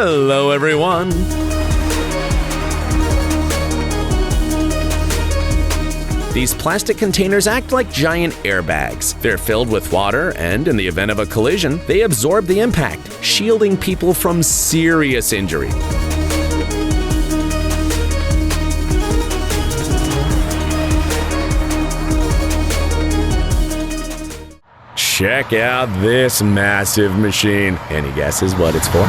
Hello, everyone. These plastic containers act like giant airbags. They're filled with water, and in the event of a collision, they absorb the impact, shielding people from serious injury. Check out this massive machine. Any guesses what it's for?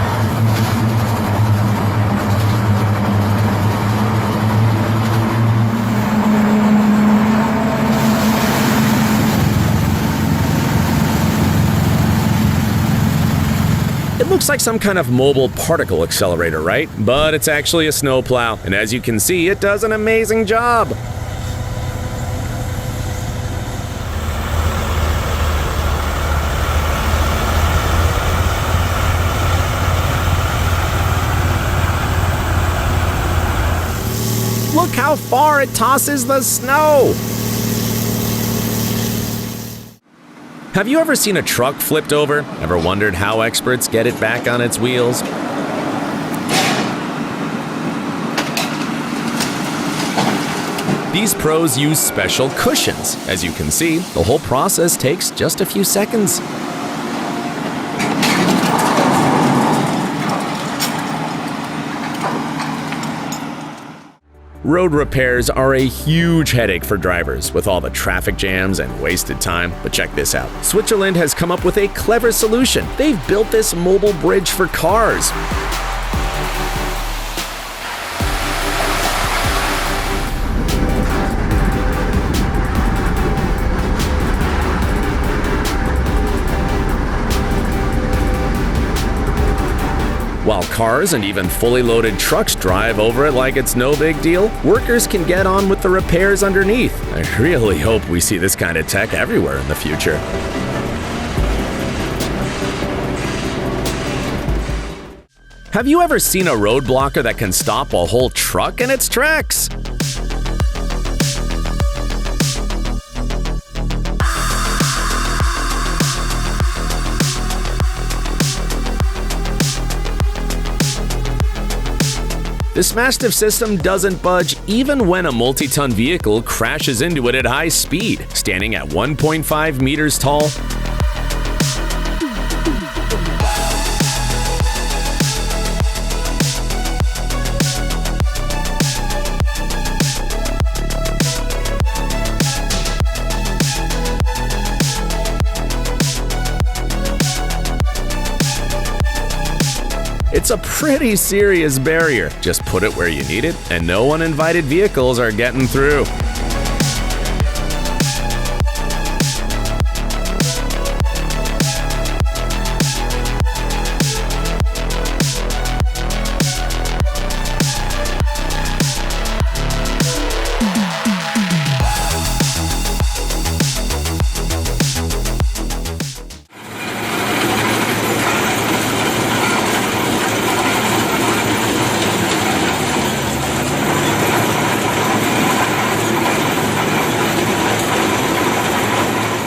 It looks like some kind of mobile particle accelerator, right? But it's actually a snowplow, and as you can see, it does an amazing job. Look how far it tosses the snow! Have you ever seen a truck flipped over? Ever wondered how experts get it back on its wheels? These pros use special cushions. As you can see, the whole process takes just a few seconds. Road repairs are a huge headache for drivers with all the traffic jams and wasted time. But check this out. Switzerland has come up with a clever solution. They've built this mobile bridge for cars. While cars and even fully loaded trucks drive over it like it's no big deal, workers can get on with the repairs underneath. I really hope we see this kind of tech everywhere in the future. Have you ever seen a road blocker that can stop a whole truck in its tracks? This massive system doesn't budge even when a multi-ton vehicle crashes into it at high speed, standing at 1.5 meters tall. It's a pretty serious barrier. Just put it where you need it, and no uninvited vehicles are getting through.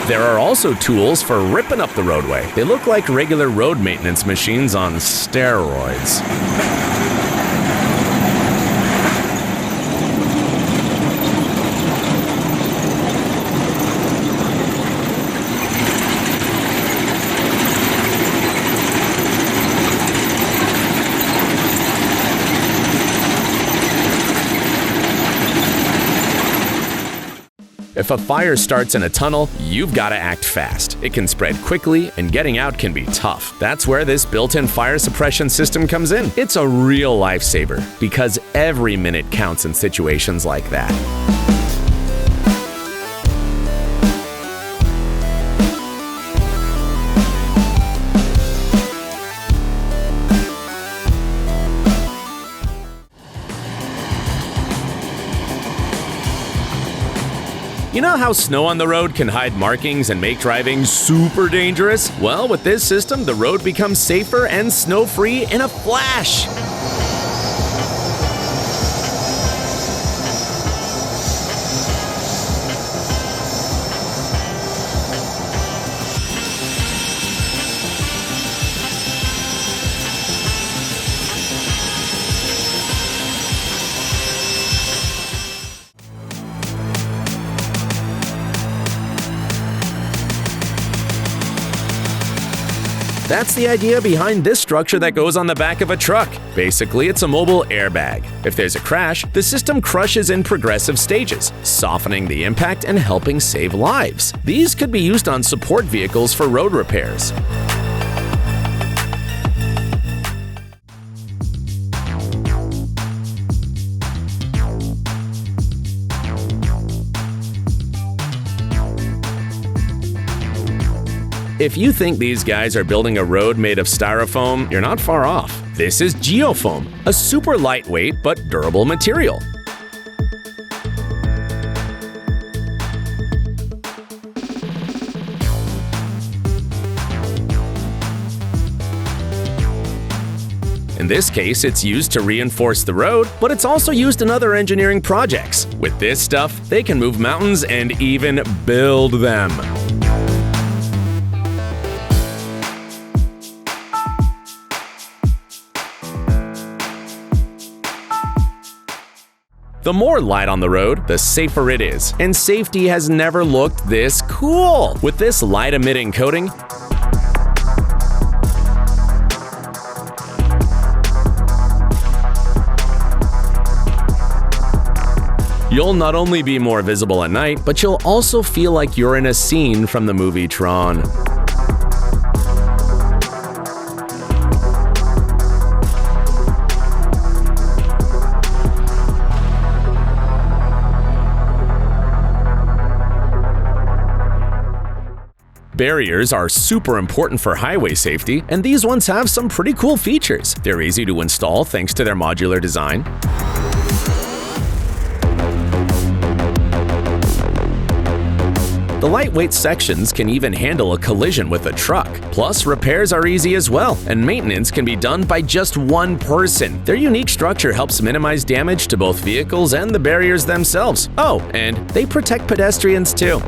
There are also tools for ripping up the roadway. They look like regular road maintenance machines on steroids. If a fire starts in a tunnel, you've got to act fast. It can spread quickly, and getting out can be tough. That's where this built-in fire suppression system comes in. It's a real lifesaver, because every minute counts in situations like that. You know how snow on the road can hide markings and make driving super dangerous? Well, with this system, the road becomes safer and snow-free in a flash. That's the idea behind this structure that goes on the back of a truck. Basically, it's a mobile airbag. If there's a crash, the system crushes in progressive stages, softening the impact and helping save lives. These could be used on support vehicles for road repairs. If you think these guys are building a road made of styrofoam, you're not far off. This is geofoam, a super lightweight but durable material. In this case, it's used to reinforce the road, but it's also used in other engineering projects. With this stuff, they can move mountains and even build them. The more light on the road, the safer it is. And safety has never looked this cool. With this light-emitting coating, you'll not only be more visible at night, but you'll also feel like you're in a scene from the movie Tron. Barriers are super important for highway safety, and these ones have some pretty cool features. They're easy to install thanks to their modular design. The lightweight sections can even handle a collision with a truck. Plus, repairs are easy as well, and maintenance can be done by just one person. Their unique structure helps minimize damage to both vehicles and the barriers themselves. Oh, and they protect pedestrians too.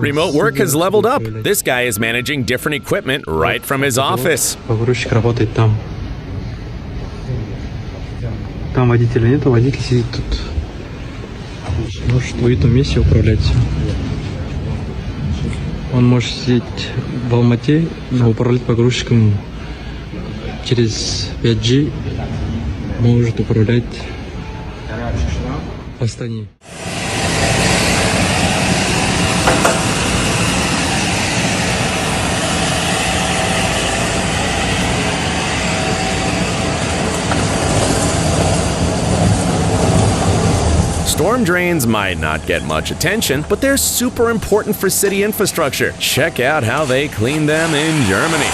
Remote work has leveled up. This guy is managing different equipment right from his office. Погрузчик работает там. Там водителя нет, водитель сидит тут. Может в уютном месте управлять. Он может сидеть в Алмате, но управлять погрузчиком через 5G может управлять в Астане. Storm drains might not get much attention, but they're super important for city infrastructure. Check out how they clean them in Germany.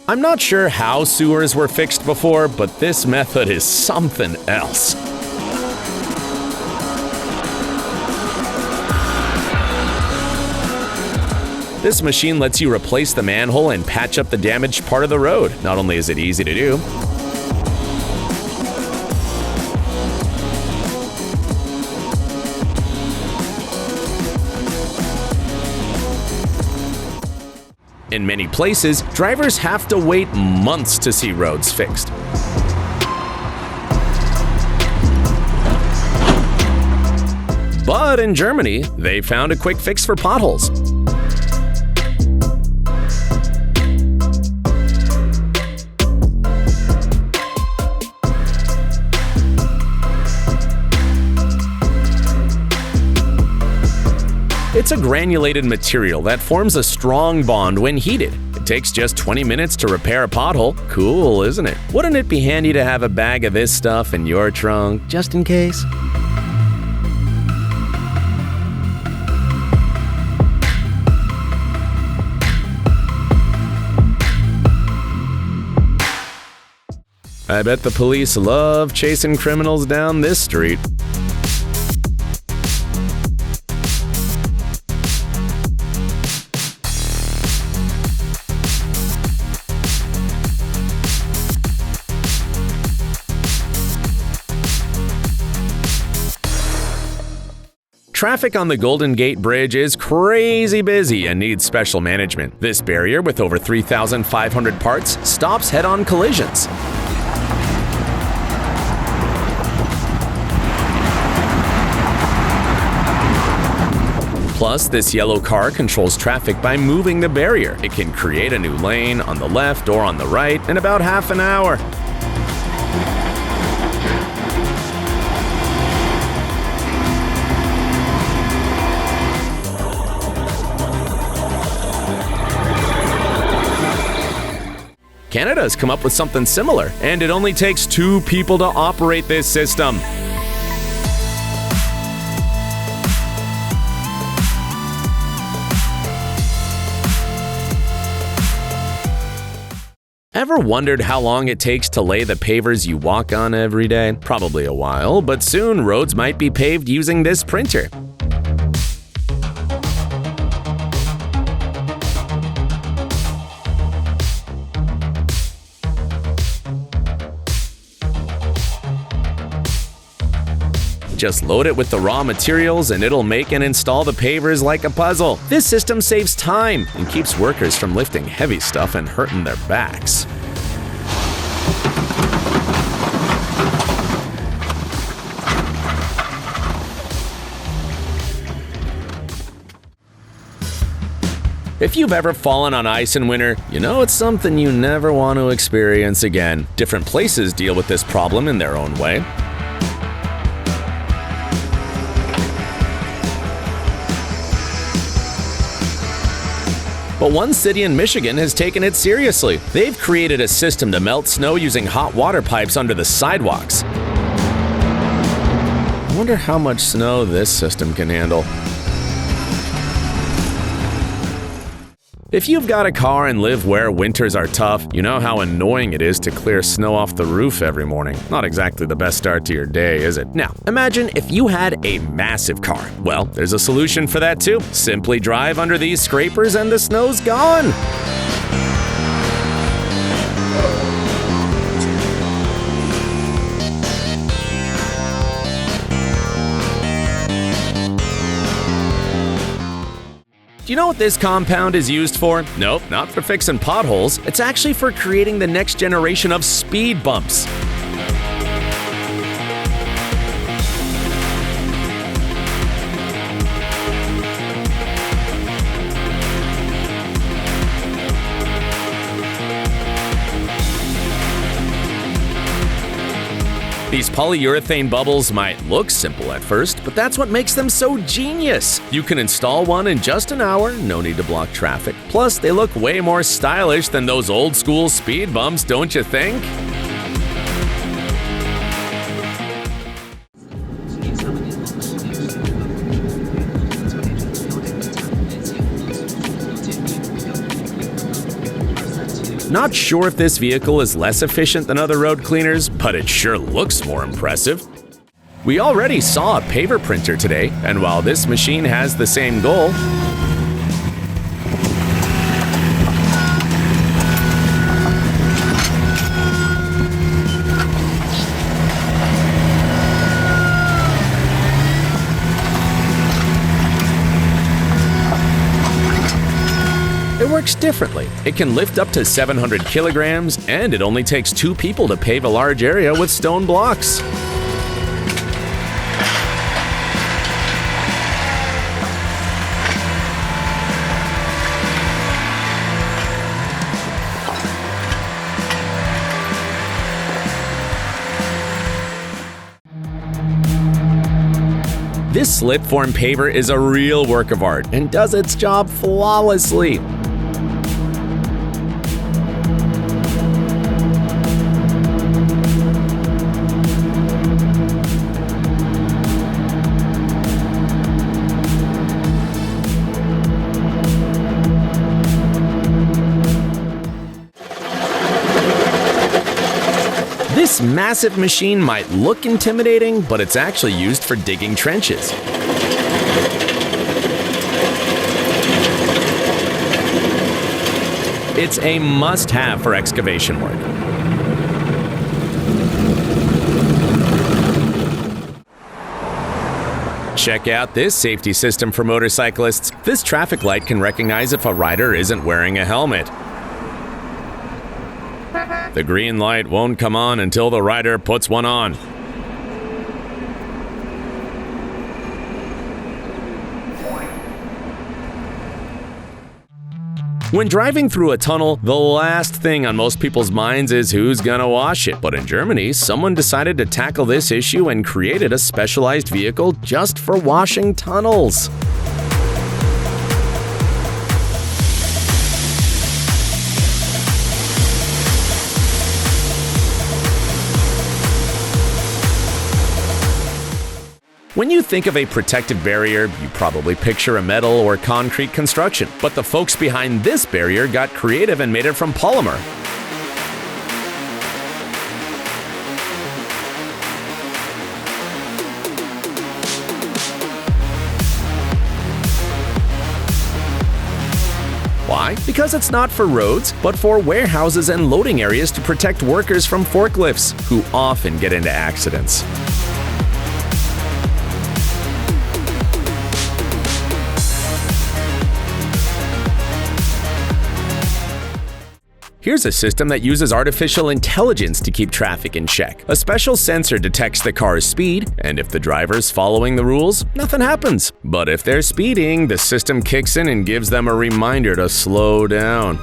I'm not sure how sewers were fixed before, but this method is something else. This machine lets you replace the manhole and patch up the damaged part of the road. Not only is it easy to do, in many places, drivers have to wait months to see roads fixed. But in Germany, they found a quick fix for potholes. It's a granulated material that forms a strong bond when heated. It takes just 20 minutes to repair a pothole. Cool, isn't it? Wouldn't it be handy to have a bag of this stuff in your trunk, just in case? I bet the police love chasing criminals down this street. Traffic on the Golden Gate Bridge is crazy busy and needs special management. This barrier, with over 3,500 parts, stops head-on collisions. Plus, this yellow car controls traffic by moving the barrier. It can create a new lane on the left or on the right in about half an hour. Canada's come up with something similar, and it only takes 2 people to operate this system. Ever wondered how long it takes to lay the pavers you walk on every day? Probably a while, but soon roads might be paved using this printer. Just load it with the raw materials and it'll make and install the pavers like a puzzle. This system saves time and keeps workers from lifting heavy stuff and hurting their backs. If you've ever fallen on ice in winter, you know it's something you never want to experience again. Different places deal with this problem in their own way. But one city in Michigan has taken it seriously. They've created a system to melt snow using hot water pipes under the sidewalks. I wonder how much snow this system can handle. If you've got a car and live where winters are tough, you know how annoying it is to clear snow off the roof every morning. Not exactly the best start to your day, is it? Now, imagine if you had a massive car. Well, there's a solution for that too. Simply drive under these scrapers and the snow's gone. Do you know what this compound is used for? Nope, not for fixing potholes. It's actually for creating the next generation of speed bumps. These polyurethane bubbles might look simple at first, but that's what makes them so genius. You can install one in just an hour, no need to block traffic. Plus, they look way more stylish than those old school speed bumps, don't you think? Not sure if this vehicle is less efficient than other road cleaners, but it sure looks more impressive. We already saw a paver printer today, and while this machine has the same goal, it works differently. It can lift up to 700 kilograms, and it only takes 2 people to pave a large area with stone blocks. This slip-form paver is a real work of art and does its job flawlessly. This This massive machine might look intimidating, but it's actually used for digging trenches. It's a must-have for excavation work. Check out this safety system for motorcyclists. This traffic light can recognize if a rider isn't wearing a helmet. The green light won't come on until the rider puts one on. When driving through a tunnel, the last thing on most people's minds is who's gonna wash it. But in Germany, someone decided to tackle this issue and created a specialized vehicle just for washing tunnels. When you think of a protective barrier, you probably picture a metal or concrete construction. But the folks behind this barrier got creative and made it from polymer. Why? Because it's not for roads, but for warehouses and loading areas to protect workers from forklifts, who often get into accidents. Here's a system that uses artificial intelligence to keep traffic in check. A special sensor detects the car's speed, and if the driver's following the rules, nothing happens. But if they're speeding, the system kicks in and gives them a reminder to slow down.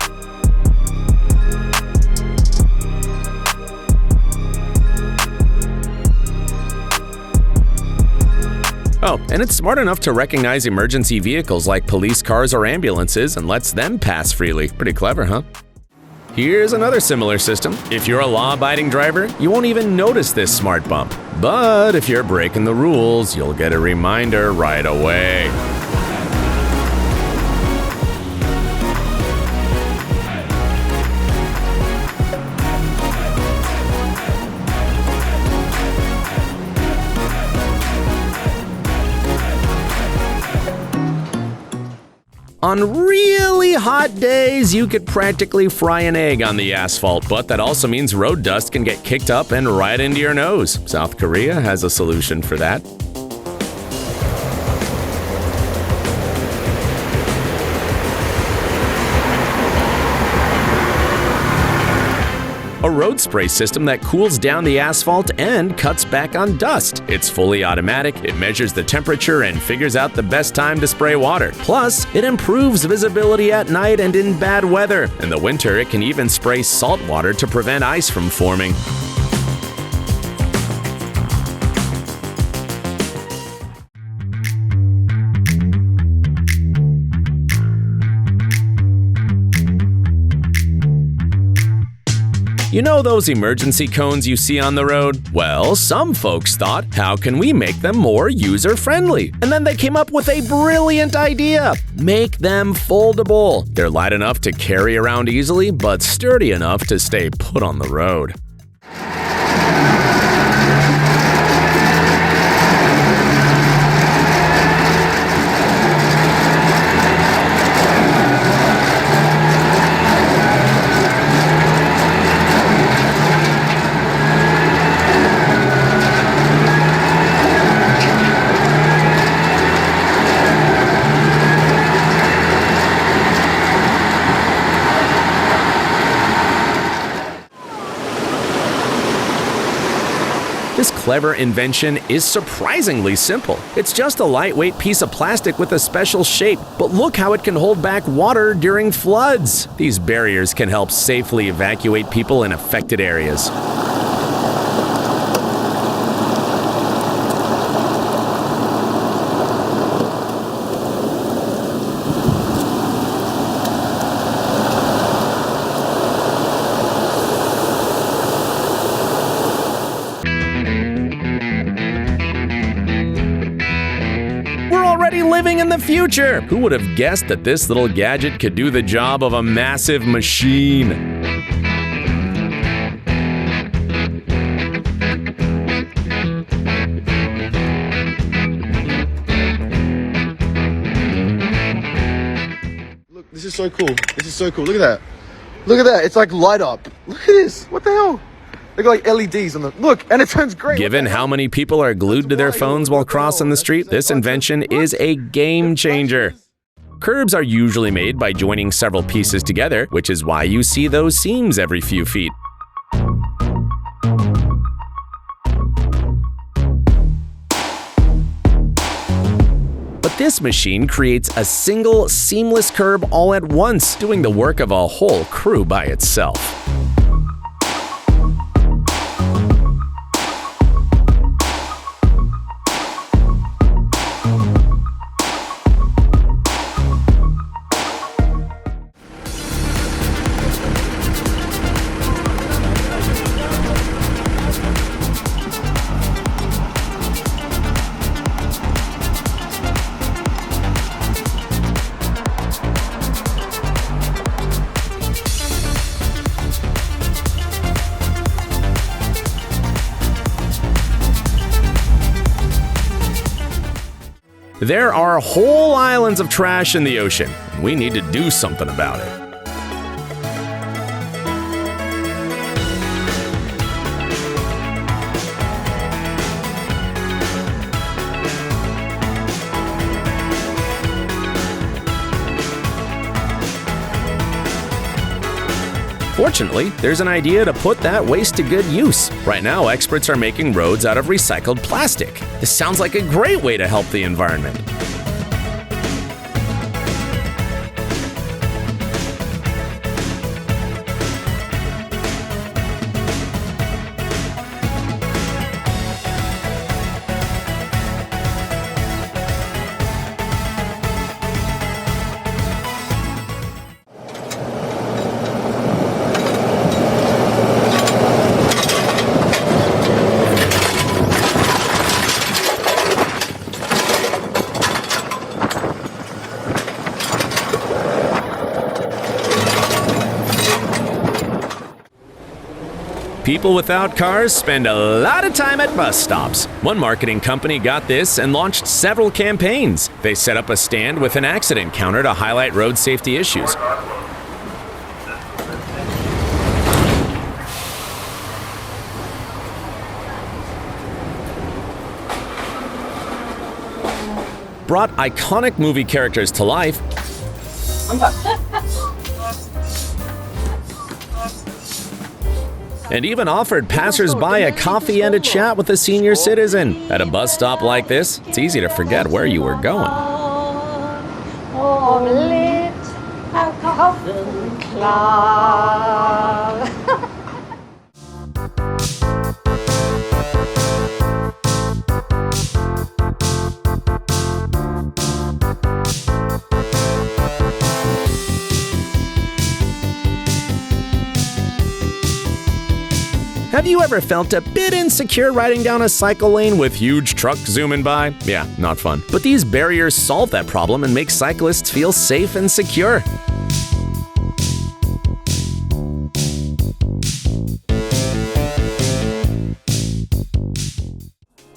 Oh, and it's smart enough to recognize emergency vehicles like police cars or ambulances and lets them pass freely. Pretty clever, huh? Here's another similar system. If you're a law-abiding driver, you won't even notice this smart bump. But if you're breaking the rules, you'll get a reminder right away. On really hot days, you could practically fry an egg on the asphalt, but that also means road dust can get kicked up and right into your nose. South Korea has a solution for that. A road spray system that cools down the asphalt and cuts back on dust. It's fully automatic, it measures the temperature and figures out the best time to spray water. Plus, it improves visibility at night and in bad weather. In the winter, it can even spray salt water to prevent ice from forming. You know those emergency cones you see on the road? Well, some folks thought, how can we make them more user-friendly? And then they came up with a brilliant idea. Make them foldable. They're light enough to carry around easily, but sturdy enough to stay put on the road. This clever invention is surprisingly simple. It's just a lightweight piece of plastic with a special shape, but look how it can hold back water during floods. These barriers can help safely evacuate people in affected areas. Living in the future! Who would have guessed that this little gadget could do the job of a massive machine? This is so cool. This is so cool. Look at that. Look at that. It's like light up. Look at this. What the hell? They got like LEDs on the look, and it turns green. Given how many people are glued to their phones while crossing the street, this invention is a game changer. Curbs are usually made by joining several pieces together, which is why you see those seams every few feet. But this machine creates a single, seamless curb all at once, doing the work of a whole crew by itself. There are whole islands of trash in the ocean, and we need to do something about it. Fortunately, there's an idea to put that waste to good use. Right now, experts are making roads out of recycled plastic. This sounds like a great way to help the environment. People without cars spend a lot of time at bus stops. One marketing company got this and launched several campaigns. They set up a stand with an accident counter to highlight road safety issues. Brought iconic movie characters to life. And even offered passers-by a coffee and a chat with a senior citizen. At a bus stop like this, it's easy to forget where you were going. Have you ever felt a bit insecure riding down a cycle lane with huge trucks zooming by? Yeah, not fun. But these barriers solve that problem and make cyclists feel safe and secure.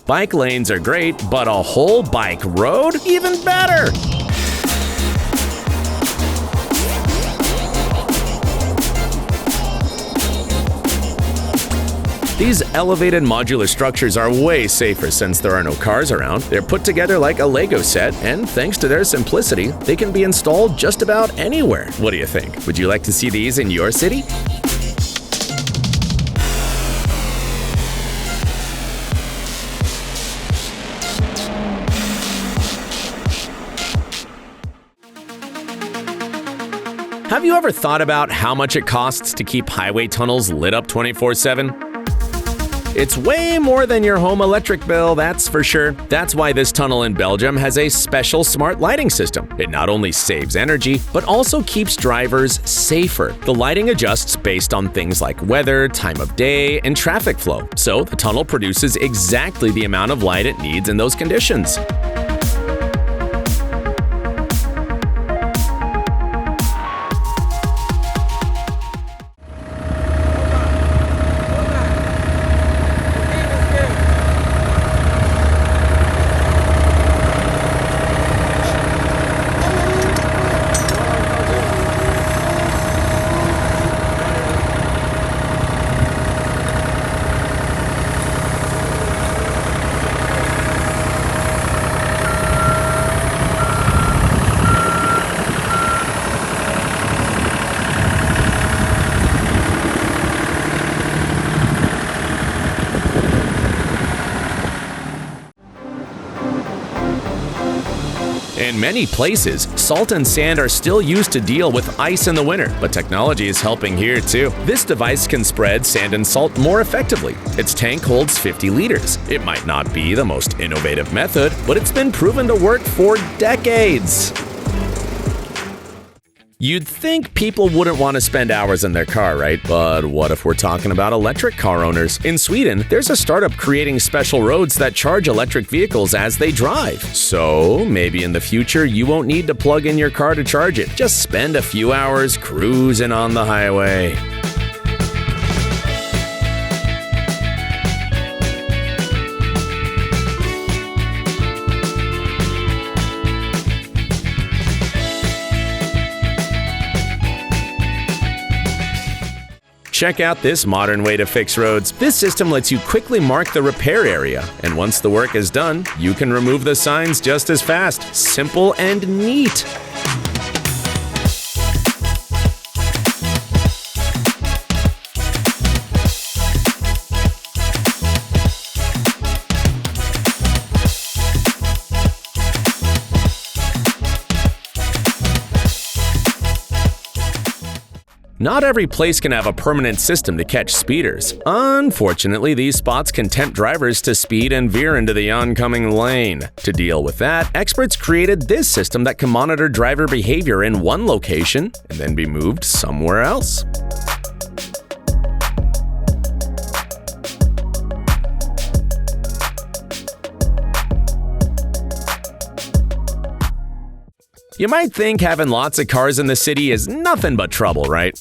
Bike lanes are great, but a whole bike road? Even better! These elevated modular structures are way safer since there are no cars around. They're put together like a Lego set, and thanks to their simplicity, they can be installed just about anywhere. What do you think? Would you like to see these in your city? Have you ever thought about how much it costs to keep highway tunnels lit up 24/7? It's way more than your home electric bill, that's for sure. That's why this tunnel in Belgium has a special smart lighting system. It not only saves energy, but also keeps drivers safer. The lighting adjusts based on things like weather, time of day, and traffic flow. So the tunnel produces exactly the amount of light it needs in those conditions. In many places, salt and sand are still used to deal with ice in the winter, but technology is helping here too. This device can spread sand and salt more effectively. Its tank holds 50 liters. It might not be the most innovative method, but it's been proven to work for decades. You'd think people wouldn't want to spend hours in their car, right? But what if we're talking about electric car owners? In Sweden, there's a startup creating special roads that charge electric vehicles as they drive. So maybe in the future, you won't need to plug in your car to charge it. Just spend a few hours cruising on the highway. Check out this modern way to fix roads. This system lets you quickly mark the repair area, and once the work is done, you can remove the signs just as fast. Simple and neat. Not every place can have a permanent system to catch speeders. Unfortunately, these spots can tempt drivers to speed and veer into the oncoming lane. To deal with that, experts created this system that can monitor driver behavior in one location and then be moved somewhere else. You might think having lots of cars in the city is nothing but trouble, right?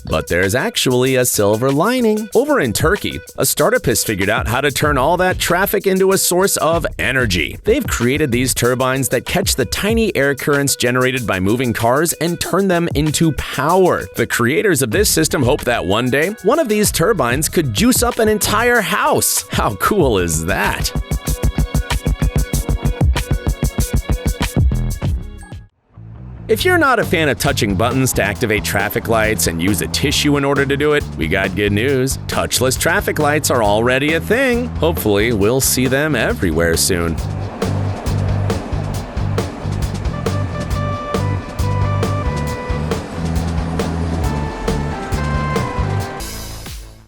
But there's actually a silver lining. Over in Turkey, a startup has figured out how to turn all that traffic into a source of energy. They've created these turbines that catch the tiny air currents generated by moving cars and turn them into power. The creators of this system hope that one day, one of these turbines could juice up an entire house. How cool is that? If you're not a fan of touching buttons to activate traffic lights and use a tissue in order to do it, we got good news. Touchless traffic lights are already a thing. Hopefully, we'll see them everywhere soon.